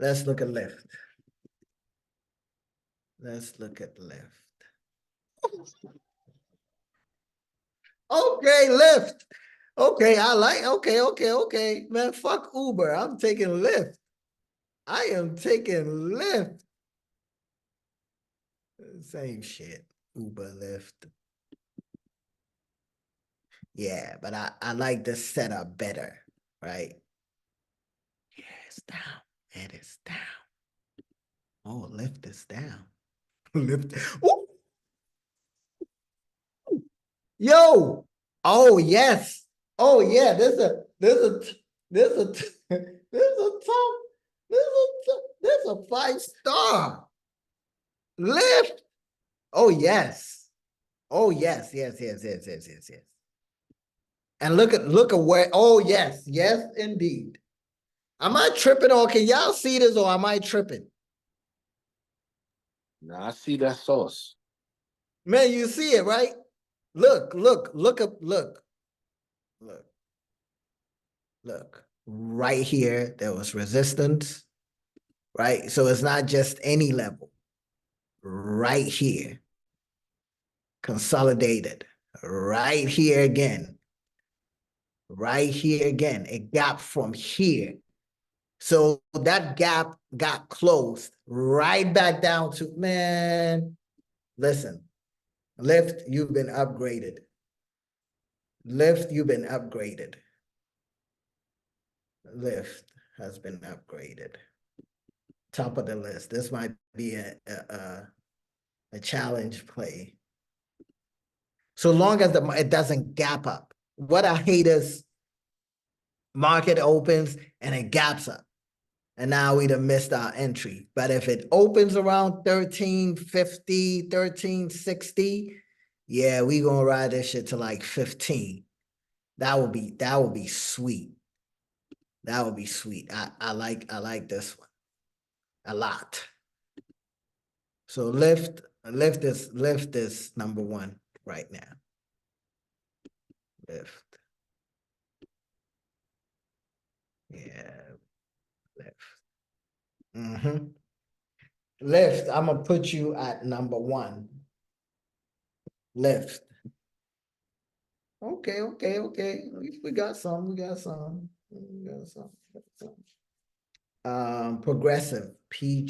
Let's look at Lyft. Let's look at Lyft. Okay, Lyft. Okay, I like, okay. Man, fuck Uber. I'm taking Lyft. I am taking Lyft. Same shit. Uber, Lyft. Yeah, but I like the setup better, right? Yeah, it's down. It is down. Oh, Lyft is down. Lyft. Ooh. Yo. Oh, yes. Oh, yeah. There's a, there's a top, there's a 5-star. Lyft. Oh, yes. Oh, yes. And look at where, oh, yes, indeed. Am I tripping or can y'all see this or am I tripping? Now I see that sauce. Man, you see it, right? Look. Right here, there was resistance, right? So it's not just any level. Right here. Consolidated. Right here again. Right here again. A gap from here. So that gap got closed right back down to, man, listen, Lyft, you've been upgraded. Lyft, you've been upgraded. Lyft has been upgraded. Top of the list. This might be a challenge play. So long as it doesn't gap up. What I hate is market opens and it gaps up. And now we'd have missed our entry. But if it opens around 1350, 1360, yeah, we gonna ride this shit to like 15. That would be sweet. That would be sweet. I like this one a lot. So Lyft is number one right now. Lyft. Yeah, Lyft. Lyft, I'm gonna put you at number one. Lyft. Okay. We got some. Progressive, PG.